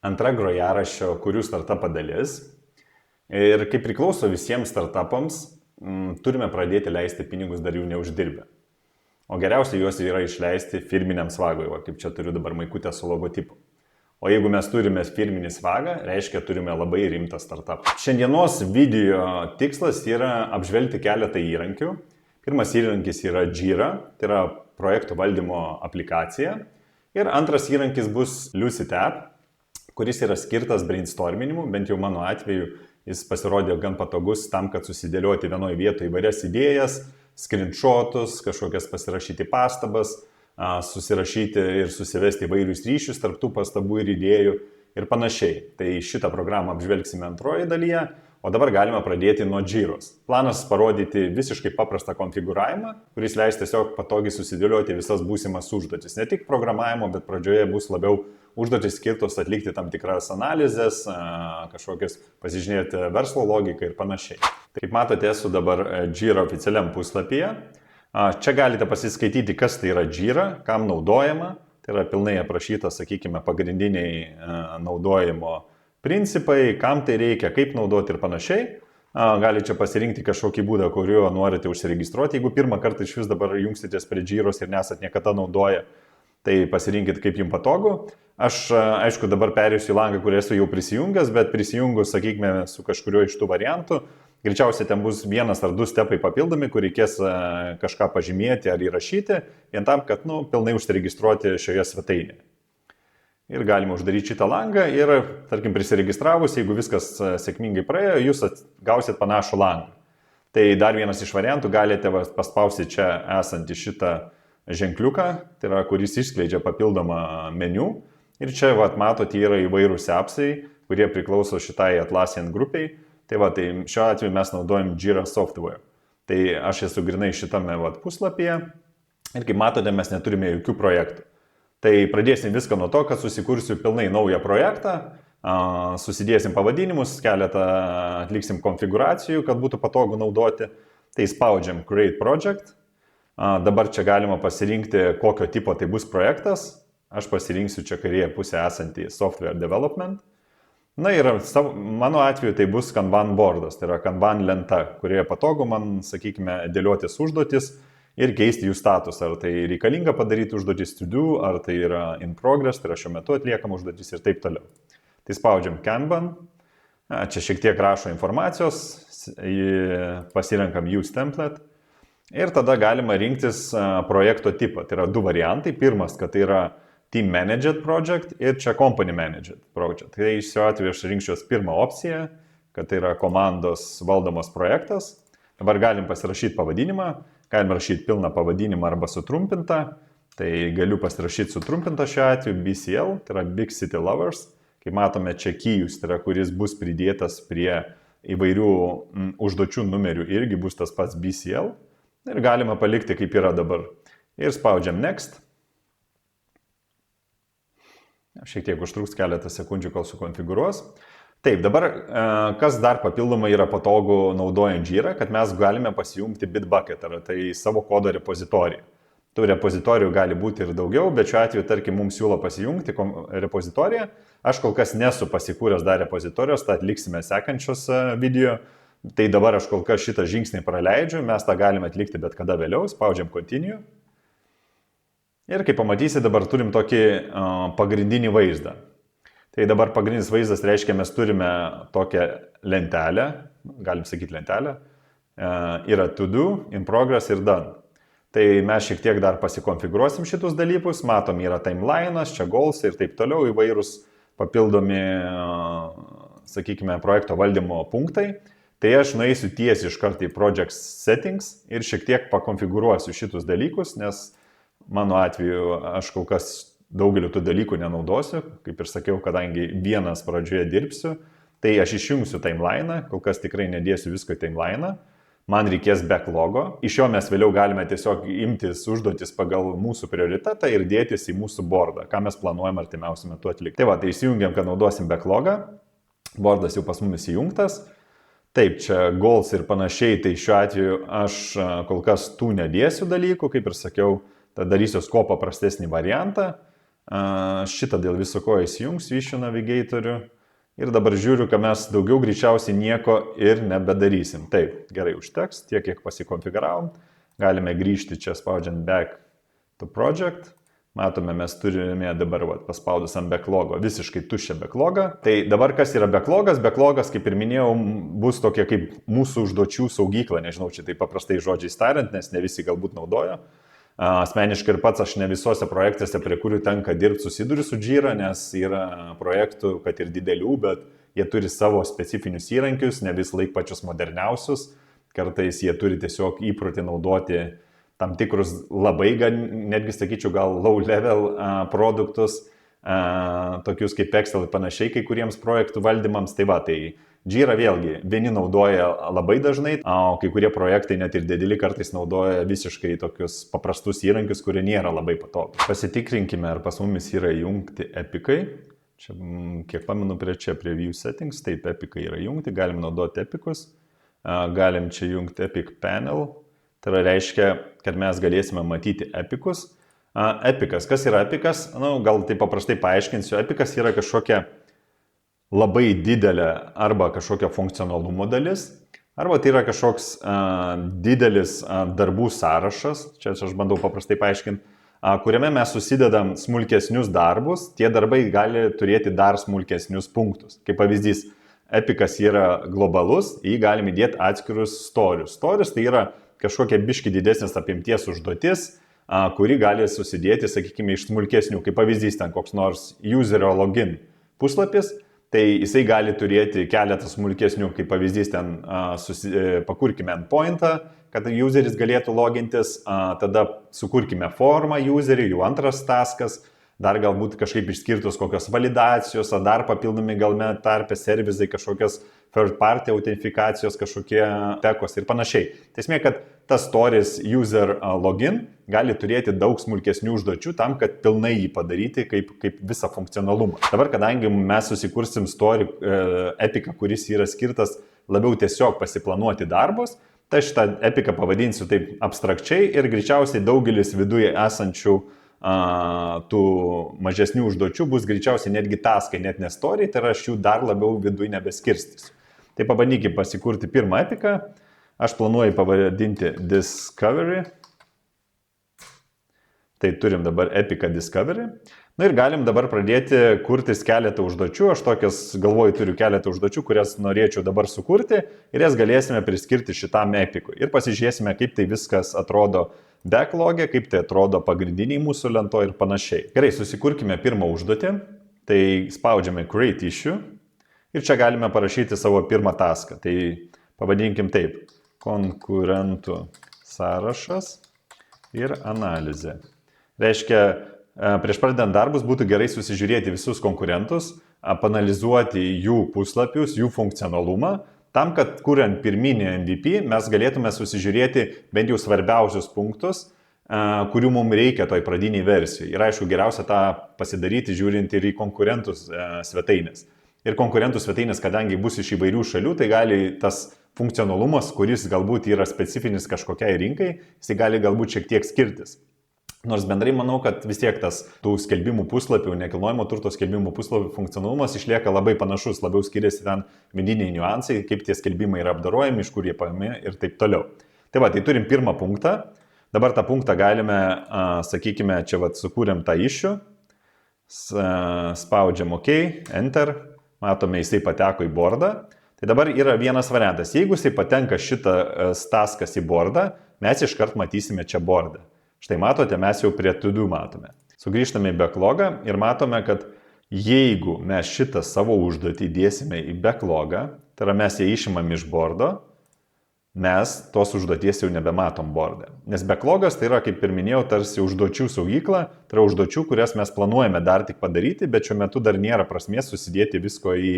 antra grojaraščio kurių startupą dalis. Ir kaip priklauso visiems startupams, turime pradėti leisti pinigus dar jų neuždirbę. O geriausia juos yra išleisti firminiam svagui, kaip čia turiu dabar maikutę su logotipu. O jeigu mes turime firminį svagą, reiškia turime labai rimtą startupą. Šiandienos video tikslas yra apžvelgti keletą įrankių. Pirmas įrankis yra Jira, tai yra projektų valdymo aplikacija. Ir antras įrankis bus Lucid App, kuris yra skirtas brainstorminimui, bent jau mano atveju jis pasirodė gan patogus tam, kad susidėlioti vienoje vietoje įvairias idėjas, screenshotus, kažkokias pasirašyti pastabas, susirašyti ir susivesti įvairius ryšius tarp tų pastabų ir idėjų ir panašiai. Tai šitą programą apžvelgsime antroje dalyje, o dabar galime pradėti nuo Jiros. Planas parodyti visiškai paprastą konfigūravimą, kuris leis tiesiog patogiai susidėlioti visas būsimas užduotis. Ne tik programavimo, bet pradžioje bus labiau užduotis skirtos atlikti tam tikras analizės, kažkokias pasižiūrėti verslo logiką ir panašiai. Kaip matote, esu dabar Jira oficialiam puslapyje. Čia galite pasiskaityti, kas tai yra Jira, kam naudojama. Tai yra pilnai aprašyta, sakykime, pagrindiniai naudojimo principai, kam tai reikia, kaip naudoti ir panašiai. Galite čia pasirinkti kažkokį būdą, kuriuo norite užsiregistruoti. Jeigu pirmą kartą iš vis dabar jungsitės prie Jiros ir nesat niekada naudoję, tai pasirinkit kaip jums patogu. Aš, aišku, dabar perėsiu į langą, kur esu jau prisijungęs, bet prisijungus, sakykime, su kažkuriuo iš tų variantų, greičiausiai ten bus vienas ar du stepai papildomi, kur reikės kažką pažymėti ar įrašyti, vien tam, kad pilnai užsiregistruoti šioje svetainėje. Ir galima uždaryti šitą langą ir, tarkim, prisiregistravus, jeigu viskas sėkmingai praėjo, jūs gausit panašų langą. Tai dar vienas iš variantų, galite paspausti čia esantį šitą ženkliuką, tai yra, kuris išskleidžia papildomą meniu. Ir čia, matote, yra įvairūs appsai, kurie priklauso šitai Atlassian grupiai. Tai šiuo atveju mes naudojam Jira Software. Tai aš esu grinai šitame puslapyje ir kaip matote, mes neturime jokių projektų. Tai pradėsim viską nuo to, kad susikursiu pilnai naują projektą, susidėsim pavadinimus, keletą atliksim konfigūracijų, kad būtų patogu naudoti. Tai spaudžiam Create Project. Dabar čia galima pasirinkti, kokio tipo tai bus projektas. Aš pasirinksiu čia kairėje pusėje esantį Software Development. Na ir mano atveju tai bus Kanban boardas, tai yra Kanban lenta, kurioje patogu man, sakykime, dėliotis užduotis ir keisti jų statusą. Ar tai reikalinga padaryti užduotis to do, ar tai yra in progress, tai yra šiuo metu atliekama užduotis ir taip toliau. Tai spaudžiam Kanban, čia šiek tiek rašo informacijos, pasirenkam Use Template ir tada galima rinktis projekto tipą. Tai yra du variantai. Pirmas, kad tai yra Team Managed Project ir čia Company Managed Project. Tai šiuo atveju aš rinkčiausi pirmą opciją, kad tai yra komandos valdomas projektas. Dabar galim pasirašyti pavadinimą, galim rašyti pilną pavadinimą arba sutrumpintą. Tai galiu pasirašyti sutrumpintą šiuo atveju BCL, tai yra Big City Lovers. Kaip matome, čia keyus, tai yra kuris bus pridėtas prie įvairių užduočių numerių, irgi bus tas pats BCL. Ir galima palikti kaip yra dabar. Ir spaudžiam Next. Šiek tiek užtruks keletą sekundžių, kol sukonfigūruos. Taip, dabar kas dar papildomai yra patogu naudojant Jira, kad mes galime pasijungti Bitbucket, ar tai savo kodo repozitoriją. Tų repozitorijų gali būti ir daugiau, bet šiuo atveju, tarkim, mums siūlo pasijungti repozitoriją. Aš kol kas nesu pasikūręs dar repozitorijos, tą atliksime sekančios video. Tai dabar aš kol kas šitą žingsnį praleidžiu, mes tą galime atlikti bet kada vėliau, spaudžiam Continue. Ir kaip pamatysi, dabar turim tokį pagrindinį vaizdą. Tai dabar pagrindinis vaizdas reiškia, mes turime tokią lentelę, galim sakyti lentelę, yra to do, in progress ir done. Tai mes šiek tiek dar pasikonfigūruosim šitus dalykus, matom, yra timeline'as, čia goals ir taip toliau, įvairūs papildomi, sakykime, projekto valdymo punktai. Tai aš nueisiu tiesiai iš karto į Project Settings ir šiek tiek pakonfigūruosiu šitus dalykus, nes mano atveju aš kol kas daugeliu tų dalykų nenaudosiu, kaip ir sakiau, kadangi vienas pradžioje dirbsiu, tai aš išjungsiu timeline'ą, kol kas tikrai nedėsiu visko į timeline'ą, man reikės backlogo, iš jo mes vėliau galime tiesiog imtis užduotis pagal mūsų prioritetą ir dėtis į mūsų boardą, ką mes planuojam artimiausiu metu atlikti. Tai tai įsijungiam, kad naudosim backlogą, boardas jau pas mumis įjungtas. Taip, čia goals ir panašiai, tai šiuo atveju aš kol kas tų nedėsiu dalykų, kaip ir sakiau, tada darysiu kuo paprastesnį variantą. Šitą dėl viso ko įsijungs Issue Navigatorių. Ir dabar žiūriu, kad mes daugiau greičiausiai nieko ir nebedarysim. Taip, gerai užteks, tiek kiek pasikonfiguravom. Galime grįžti čia spaudžiant Back to Project. Matome, mes turime dabar paspaudus ant backlogo visiškai tuščią backlogą. Tai dabar kas yra backlogas? Backlogas, kaip ir minėjau, bus tokia kaip mūsų užduočių saugykla. Nežinau, čia tai paprastai žodžiais tariant, nes ne visi galbūt naudoja. Asmeniškai ir pats aš ne visose projektuose, prie kurių tenka dirbti, susiduriu su Jira, nes yra projektų, kad ir didelių, bet jie turi savo specifinius įrankius, ne vis laik pačius moderniausius. Kartais jie turi tiesiog įprotį naudoti tam tikrus labai, netgi sakyčiau, gal low level produktus, tokius kaip Excel ir panašiai, kai kuriems projektų valdymams. Tai va, tai Jira vėlgi, vieni naudoja labai dažnai, o kai kurie projektai net ir dideli kartais naudoja visiškai tokius paprastus įrankius, kurie nėra labai patogus. Pasitikrinkime, ar pas mumis yra įjungti epikai. Čia, kiek pamenu, prie View Settings, taip, epikai yra įjungti, galim naudoti epikus, galim čia įjungti Epic Panel. Tai reiškia, kad mes galėsime matyti epikus. Epikas, kas yra epikas? Gal tai paprastai paaiškinsiu. Epikas yra kažkokia labai didelė arba kažkokia funkcionalumo dalis, arba tai yra kažkoks didelis darbų sąrašas, čia aš bandau paprastai paaiškinti, kuriame mes susidedam smulkesnius darbus, tie darbai gali turėti dar smulkesnius punktus. Kaip pavyzdys, epikas yra globalus, jį galim įdėti atskirus storius. Storius tai yra kažkokia biški didesnės apimties užduotis, kuri gali susidėti, sakykime, iš smulkesnių. Kaip pavyzdys, ten koks nors userio login puslapis, tai jisai gali turėti keletą smulkesnių, kaip pavyzdys, ten pakurkime endpointą, kad useris galėtų logintis, tada sukurkime formą useriui, jų antras taskas, dar galbūt kažkaip išskirtus kokios validacijos, ar dar papildomi galme tarpe servizai, kažkokios third party autentifikacijos, kažkokie tekos ir panašiai. Tai esmė, kad tas stories user login gali turėti daug smulkesnių užduočių tam, kad pilnai jį padaryti kaip visą funkcionalumą. Dabar, kadangi mes susikursim story epiką, kuris yra skirtas labiau tiesiog pasiplanuoti darbus, tai šitą epiką pavadinsiu taip abstrakčiai ir greičiausiai daugelis viduje esančių tų mažesnių užduočių bus greičiausiai netgi taskai, net ne story, tai aš jų dar labiau viduje nebeskirstysiu. Tai pabandykime pasikurti pirmą epiką. Aš planuoju pavadinti Discovery. Tai turim dabar epiką Discovery. Ir galim dabar pradėti kurtis keletą užduočių. Aš tokias, galvoju, turiu keletą užduočių, kurias norėčiau dabar sukurti ir jas galėsime priskirti šitam epikui. Ir pasižiūrėsime, kaip tai viskas atrodo backlog'e, kaip tai atrodo pagrindiniai mūsų lento ir panašiai. Gerai, susikurkime pirmą užduotį. Tai spaudžiame Create Issue. Ir čia galime parašyti savo pirmą taską. Tai pavadinkim taip. Konkurentų sąrašas ir analizė. Reiškia, prieš pradedant darbus būtų gerai susižiūrėti visus konkurentus, panalizuoti jų puslapius, jų funkcionalumą, tam, kad kuriant pirminį MVP mes galėtume susižiūrėti bent jau svarbiausius punktus, kurių mums reikia toj pradiniai versijai. Ir aišku, geriausia tą pasidaryti žiūrint ir į konkurentus svetainės. Ir konkurentų svetainės, kadangi bus iš įvairių šalių, tai gali tas funkcionalumas, kuris galbūt yra specifinis kažkokiai rinkai, jis gali galbūt šiek tiek skirtis. Nors bendrai manau, kad vis tiek tas tų skelbimų puslapių, nekilnojamo turto skelbimų puslapių funkcionalumas išlieka labai panašus, labiau skiriasi ten vidiniai niuansai, kaip tie skelbimai yra apdorojami, iš kur jie paimi ir taip toliau. Tai va, tai turim pirmą punktą. Dabar tą punktą galime, sakykime, čia va sukūrėm tą issue, spaudžiam OK, Enter, matome, jisai pateko į bordą. Tai dabar yra vienas variantas. Jeigu jisai patenka šitas taskas į bordą, mes iškart matysime čia bordą. Štai matote, mes jau prie to-do matome. Sugrįžtame į backlogą ir matome, kad jeigu mes šitą savo užduotį dėsime į backlogą, tai yra mes ją išimam iš bordo, mes tos užduoties jau nebematom borde. Nes backlogas tai yra, kaip ir minėjau, tarsi užduočių saugykla, tai yra užduočių, kurias mes planuojame dar tik padaryti, bet šiuo metu dar nėra prasmės susidėti visko į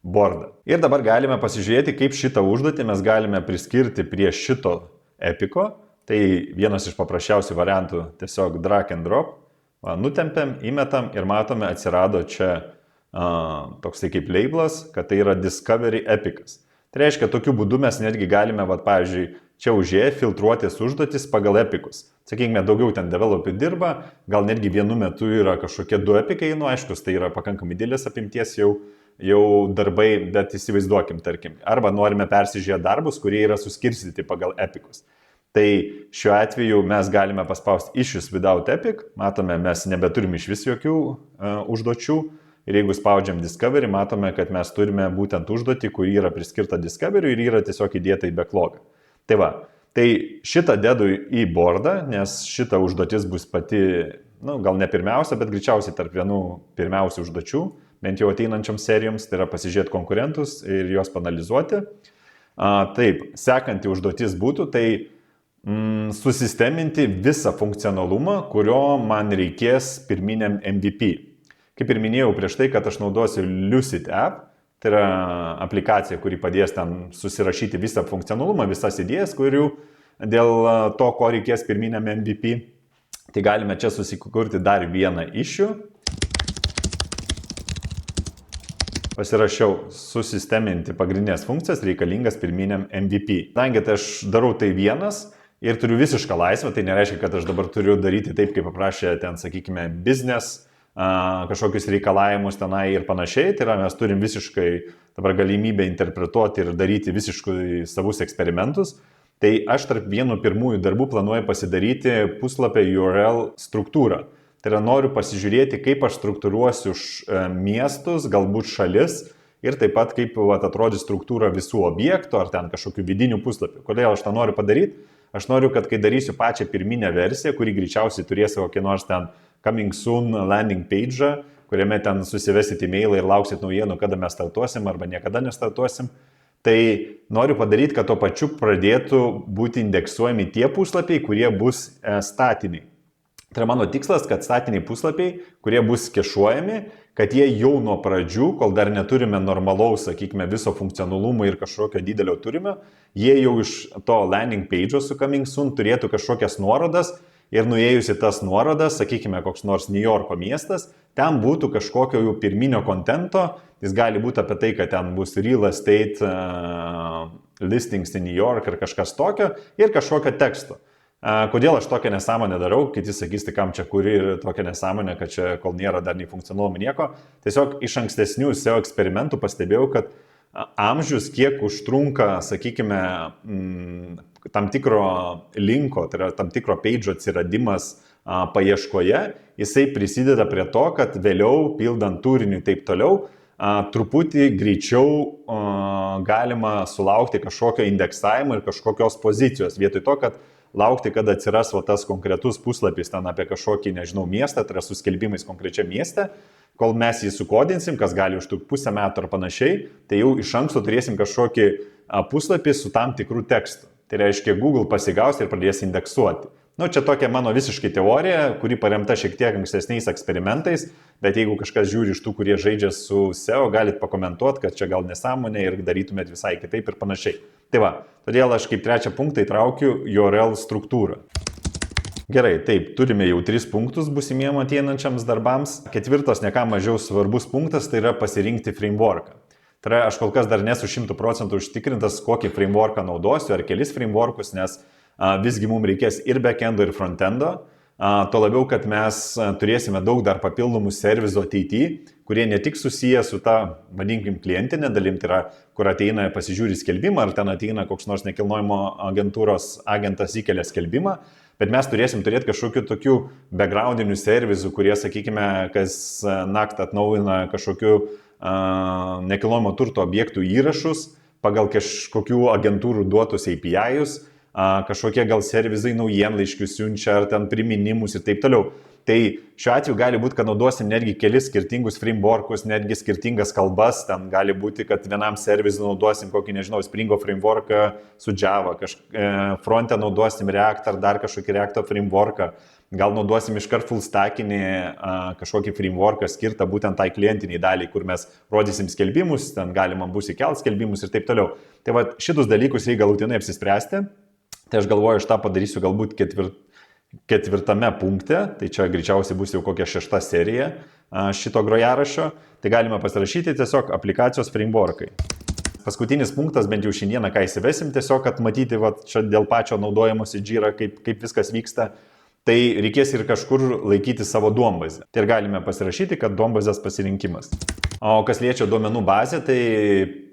bordą. Ir dabar galime pasižiūrėti, kaip šitą užduotį mes galime priskirti prie šito epiko. Tai vienas iš paprasčiausių variantų tiesiog drag and drop. Nutempiam, įmetam ir matome atsirado čia toksai kaip labelas, kad tai yra Discovery Epicas. Tai reiškia, tokiu būdu mes netgi galime, pavyzdžiui, čia užėję filtruotis užduotis pagal epikus. Sakykime, daugiau ten developerių dirba, gal netgi vienu metu yra kažkokie 2 epikai, aiškus, tai yra pakankamai didelės apimties jau darbai, bet įsivaizduokim, tarkim, arba norime persižiūrėti darbus, kurie yra suskirstyti pagal epikus. Tai šiuo atveju mes galime paspausti issues without epic, matome, mes nebeturim iš vis jokių užduočių ir jeigu spaudžiam discovery, matome, kad mes turime būtent užduotį, kuri yra priskirta discovery ir yra tiesiog įdėta į backlogą. Tai va, tai šitą dedu į bordą, nes šita užduotis bus pati, gal ne pirmiausia, bet greičiausiai tarp vienų pirmiausių užduočių, bent jau ateinančioms serijoms, tai yra pasižiūrėti konkurentus ir juos panalizuoti. Taip, sekanti užduotis būtų, tai susisteminti visą funkcionalumą, kurio man reikės pirminiam MVP. Kaip ir minėjau prieš tai, kad aš naudosiu Lucid App, tai yra aplikacija, kuri padės ten susirašyti visą funkcionalumą, visas idėjas, kurių dėl to, ko reikės pirminiam MVP. Tai galime čia susikurti dar vieną issue. Pasirašiau susisteminti pagrindinės funkcijas reikalingas pirminiam MVP. Kadangi tai aš darau tai vienas ir turiu visišką laisvę, tai nereiškia, kad aš dabar turiu daryti taip, kaip paprašė ten, sakykime, business, kažkokius reikalavimus tenai ir panašiai. Tai yra, mes turim visiškai dabar galimybę interpretuoti ir daryti visiškai savus eksperimentus. Tai aš tarp vieno pirmųjų darbų planuoju pasidaryti puslapio URL struktūrą. Tai yra, noriu pasižiūrėti, kaip aš struktūruosiu miestus, galbūt šalis ir taip pat kaip atrodys struktūra visų objektų ar ten kažkokių vidinių puslapių. Kodėl aš tą noriu padaryti? Aš noriu, kad kai darysiu pačią pirminę versiją, kuri greičiausiai turės kokį nors ten coming soon landing page, kuriame ten susivesit e-mailą ir lauksit naujienų, kada mes startuosim arba niekada nestartuosim, tai noriu padaryti, kad tuo pačiu pradėtų būti indeksuojami tie puslapiai, kurie bus statiniai. Tai yra mano tikslas, kad statiniai puslapiai, kurie bus kešuojami, kad jie jau nuo pradžių, kol dar neturime normalaus, sakykime, viso funkcionalumo ir kažkokio didelio turinio, jie jau iš to landing page'o su coming soon turėtų kažkokias nuorodas ir nuėjus į tas nuorodas, sakykime, koks nors New Yorko miestas, ten būtų kažkokio jau pirminio kontento, jis gali būti apie tai, kad ten bus real estate listings in New York ir kažkas tokio ir kažkokio teksto. Kodėl aš tokią nesąmonę darau, kiti sakys, tai kam čia kuri ir tokią nesąmonę, kad čia kol nėra dar nei funkcionalumo nieko. Tiesiog iš ankstesnių SEO eksperimentų pastebėjau, kad amžius, kiek užtrunka, sakykime, tam tikro linko, tai yra tam tikro page'o atsiradimas paieškoje, jisai prisideda prie to, kad vėliau pildant turinį taip toliau, truputį greičiau galima sulaukti kažkokio indeksavimo ir kažkokios pozicijos, vietoj to, kad laukti, kada atsiras tas konkretus puslapis ten apie kažkokį, nežinau, miestą, tai yra su skelbimais konkrečiam mieste, kol mes jį sukodinsim, kas gali užtrukti pusę metų ar panašiai, tai jau iš anksto turėsim kažkokį puslapį su tam tikrų tekstų. Tai reiškia, Google pasigaus ir pradės indeksuoti. Čia tokia mano visiškai teorija, kuri paremta šiek tiek ankstesniais eksperimentais, bet jeigu kažkas žiūri iš tų, kurie žaidžia su SEO, galit pakomentuoti, kad čia gal nesąmonė ir darytumėt visai kitaip ir panašiai. Tai va, todėl aš kaip trečią punktą įtraukiu URL struktūrą. Gerai, taip, turime jau 3 punktus būsimiem ateinančiams darbams. 4, ne ką mažiau svarbus punktas, tai yra pasirinkti frameworką. Tai yra, aš kol kas dar nesu 100% užtikrintas, kokį frameworką naudosiu, ar kelis frameworkus, nes visgi mums reikės ir backendo, ir frontendo. Tuo labiau, kad mes turėsime daug dar papildomų servizų ateityje, kurie ne tik susiję su ta, vadinkim, klientinė dalim, tai yra, kur ateina pasižiūri skelbimą, ar ten ateina koks nors nekilnojimo agentūros agentas įkelia skelbimą, bet mes turėsim turėti kažkokių tokių backgroundinių servizų, kurie, sakykime, kas naktį atnaujina kažkokių nekilnojimo turto objektų įrašus pagal kažkokių agentūrų duotus API-us, kažkokie gal servizai naujienlaiškius siunčia ar ten priminimus ir taip toliau. Tai šiuo atveju gali būti, kad naudosim netgi kelis skirtingus frameworkus, netgi skirtingas kalbas. Ten gali būti, kad vienam servizui naudosim kokį, nežinau, Springo frameworką su Java, fronte naudosim React ar dar kažkokį Reacto frameworką. Gal naudosim iškart full stackinį kažkokį frameworką skirtą būtent tai klientiniai daliai, kur mes rodysim skelbimus, ten galima bus įkelti skelbimus ir taip toliau. Tai va, šitus dalykus reikia galutinai apsispręsti. Tai aš galvoju, aš tą padarysiu galbūt 4 punkte, tai čia greičiausiai bus jau kokia 6 serija šito grojaraščio. Tai galima pasirašyti tiesiog aplikacijos frameworkai. Paskutinis punktas, bent jau šiandieną, ką įsivesim, tiesiog, kad matyti, va, čia dėl pačio naudojimuose Jira, kaip viskas vyksta, tai reikės ir kažkur laikyti savo duombazę. Tai ir galime pasirašyti, kad duombazės pasirinkimas. O kas liečia duomenų bazę, tai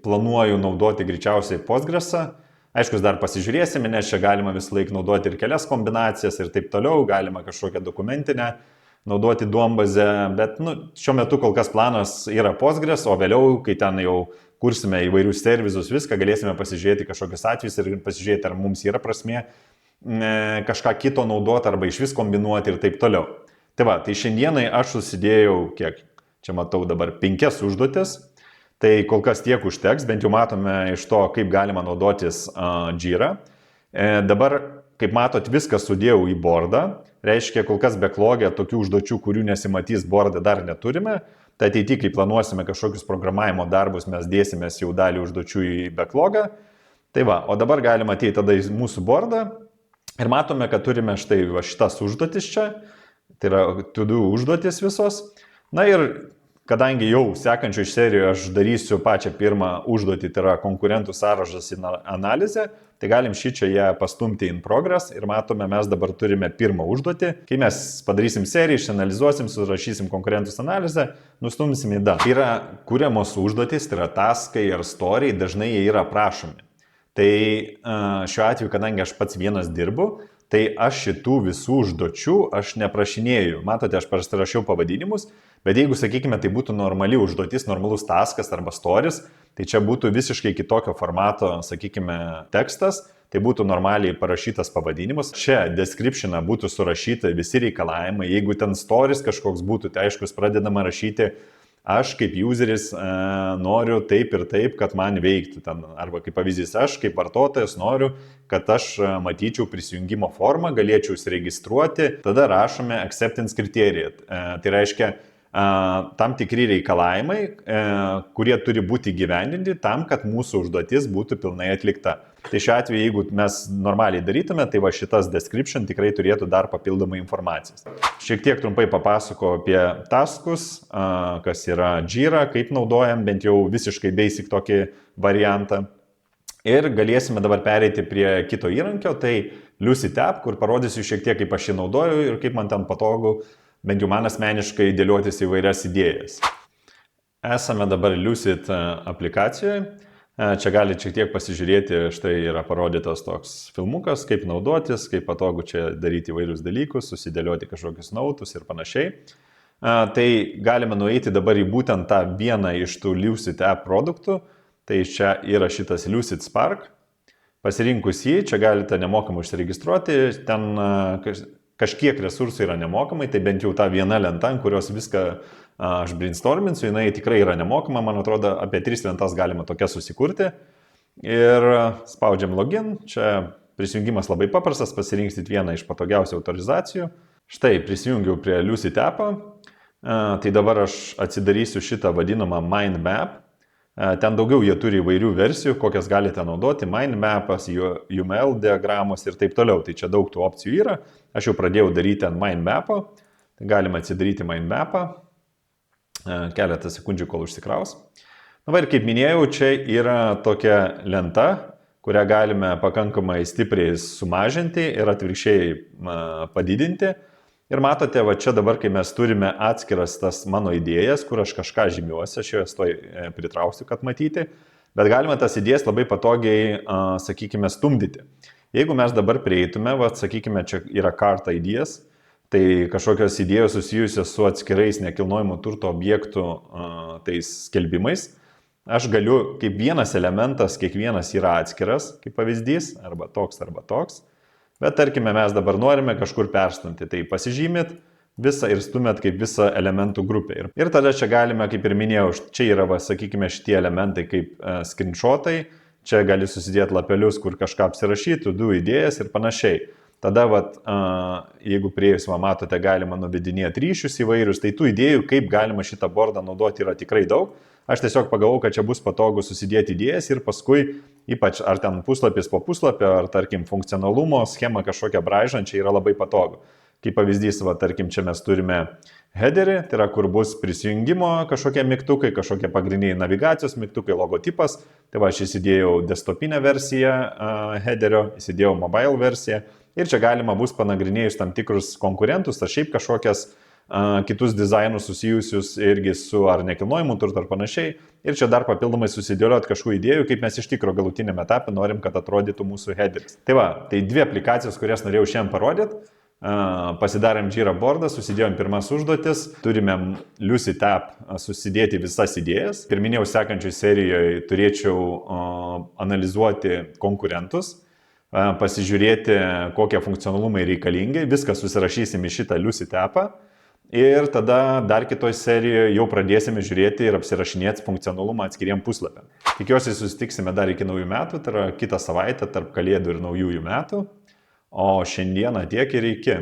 planuoju naudoti greičiausiai Postgresą. Aišku, dar pasižiūrėsime, nes čia galima visą laiką naudoti ir kelias kombinacijas ir taip toliau, galima kažkokią dokumentinę naudoti duombazę, bet šiuo metu kol kas planas yra Postgres, o vėliau, kai ten jau kursime įvairius servisus, viską galėsime pasižiūrėti kažkokius atvejus ir pasižiūrėti, ar mums yra prasmė kažką kito naudoti arba iš vis kombinuoti ir taip toliau. Tai va, tai šiandienai aš susidėjau, kiek čia matau dabar 5 užduotis. Tai kol kas tiek užteks, bent jau matome iš to, kaip galima naudotis Jira. Dabar, kaip matot, viską sudėjau į bordą. Reiškia, kol kas backlog'e tokių užduočių, kurių nesimatys bordą, dar neturime. Tai ateityje, kai planuosime kažkokius programavimo darbus, mes dėsimės jau dalį užduočių į backlog'ą. Tai va, o dabar galima ateiti tada į mūsų bordą. Ir matome, kad turime štai va, šitas užduotis čia. Tai yra to-do užduotis visos. Na ir kadangi jau sekančio iš serijų aš darysiu pačią pirmą užduotį, tai yra konkurentų sąrašas į analizę, tai galim čia ją pastumti in progress ir matome, mes dabar turime pirmą užduotį. Kai mes padarysim seriją, išanalizuosim, surašysim konkurentus analizę, nustumsim į dar. Tai yra kuriamos užduotys, tai yra taskai ar story, dažnai jie yra aprašomi. Tai šiuo atveju, kadangi aš pats vienas dirbu, tai aš šitų visų užduočių aš neprašinėjau. Matote, aš pasirašiau pavadinimus, bet jeigu, sakykime, tai būtų normali užduotis, normalus taskas arba storis, tai čia būtų visiškai kitokio formato, sakykime, tekstas, tai būtų normaliai parašytas pavadinimas. Čia description'ą būtų surašyti visi reikalavimai. Jeigu ten storis kažkoks būtų, tai aišku, pradedama rašyti, aš kaip useris noriu taip ir taip, kad man veiktų ten. Arba kaip pavyzdys, aš kaip vartotojas noriu, kad aš matyčiau prisijungimo formą, galėčiau įsiregistruoti. Tada rašome acceptance kriterijų. Tai reiškia tam tikri reikalavimai, kurie turi būti įgyvendinti tam, kad mūsų užduotis būtų pilnai atlikta. Tai šiuo atveju, jeigu mes normaliai darytume, tai va šitas description tikrai turėtų dar papildomai informacijos. Šiek tiek trumpai papasako apie taskus, kas yra Jira, kaip naudojam, bent jau visiškai basic tokį variantą. Ir galėsime dabar pereiti prie kito įrankio, tai Lucid App, kur parodysiu šiek tiek, kaip aš jį naudoju ir kaip man ten patogu, bent jau man asmeniškai dėliotis įvairias idėjas. Esame dabar Lucid aplikacijoje. Čia galite šiek tiek pasižiūrėti, štai yra parodytas toks filmukas, kaip naudotis, kaip patogu čia daryti įvairius dalykus, susidėlioti kažkokius nautus ir panašiai. Tai galime nueiti dabar į būtent tą vieną iš tų Lucid App produktų. Tai čia yra šitas Lucid Spark. Pasirinkus jį, čia galite nemokamai užsiregistruoti, ten kažkiek resursų yra nemokamai, tai bent jau ta viena lenta, kurios viską aš brainstorminsiu, jinai tikrai yra nemokama, man atrodo, apie 3 lentas galima tokia susikurti. Ir spaudžiam login, čia prisijungimas labai paprastas, pasirinksit vieną iš patogiausių autorizacijų. Štai, prisijungiau prie Lucid App'o, tai dabar aš atsidarysiu šitą vadinamą Mind Map. Ten daugiau jie turi įvairių versijų, kokias galite naudoti, Mind Map'as, UML diagramos ir taip toliau, tai čia daug tų opcijų yra. Aš jau pradėjau daryti ant Mind Map'o, tai galima atsidaryti Mind Map'ą. Keletą sekundžių, kol užsikraus. Na va ir kaip minėjau, čia yra tokia lenta, kurią galime pakankamai stipriai sumažinti ir atvirkščiai padidinti. Ir matote, va čia dabar, kai mes turime atskiras tas mano idėjas, kur aš kažką žymiuosi, aš jas toj pritrauksiu, kad matyti, bet galime tas idėjas labai patogiai, sakykime, stumdyti. Jeigu mes dabar prieitume, va, sakykime, čia yra cart ideas, tai kažkokios idėjos susijusios su atskirais nekilnojimo turto objektų tais skelbimais. Aš galiu, kaip vienas elementas, kiekvienas yra atskiras, kaip pavyzdys, arba toks, bet tarkime, mes dabar norime kažkur perstumti, tai pasižymit visą ir stumėt kaip visą elementų grupę. Ir tada čia galime, kaip ir minėjau, čia yra, va, sakykime, šitie elementai kaip screenshotai, čia gali susidėti lapelius, kur kažką apsirašytų, idėjas ir panašiai. Tada, vat, jeigu prieėjus, matote, galima nuvedinėti ryšius įvairius, tai tų idėjų, kaip galima šitą bordą naudoti, yra tikrai daug. Aš tiesiog pagalvojau, kad čia bus patogu susidėti idėjas ir paskui, ypač ar ten puslapis po puslapio, ar tarkim funkcionalumo schemą kažkokią braižant, čia yra labai patogu. Kaip pavyzdys, va, tarkim, čia mes turime headerį, tai yra, kur bus prisijungimo kažkokie mygtukai, kažkokie pagrindiniai navigacijos mygtukai, logotipas, Tai va, aš įsidėjau desktopinę versiją headerio, įsidėjau mobile versiją ir čia galima bus panagrinėjus tam tikrus konkurentus ar šiaip kažkokias kitus dizainus susijusius irgi su ar nekilnojimu turtu ar panašiai. Ir čia dar papildomai susidėlioti kažkokių idėjų, kaip mes iš tikro galutinėme etape norim, kad atrodytų mūsų headeris. Tai va, tai dvi aplikacijos, kurias norėjau šiandien parodyti. Pasidarėm Jira boardą, susidėjom pirmas užduotis, turime Lucy Tab susidėti visas idėjas. Ir minėjau, sekančiai serijoje turėčiau analizuoti konkurentus, pasižiūrėti, kokie funkcionalumai reikalingi, viską susirašysim į šitą Lucy Tabą. Ir tada dar kitoj serijoje jau pradėsime žiūrėti ir apsirašinėti funkcionalumą atskiriem puslapiam. Tikiuosi susitiksime dar iki naujų metų, tai yra kitą savaitę tarp Kalėdų ir naujųjų metų. O šiandieną tiek ir iki.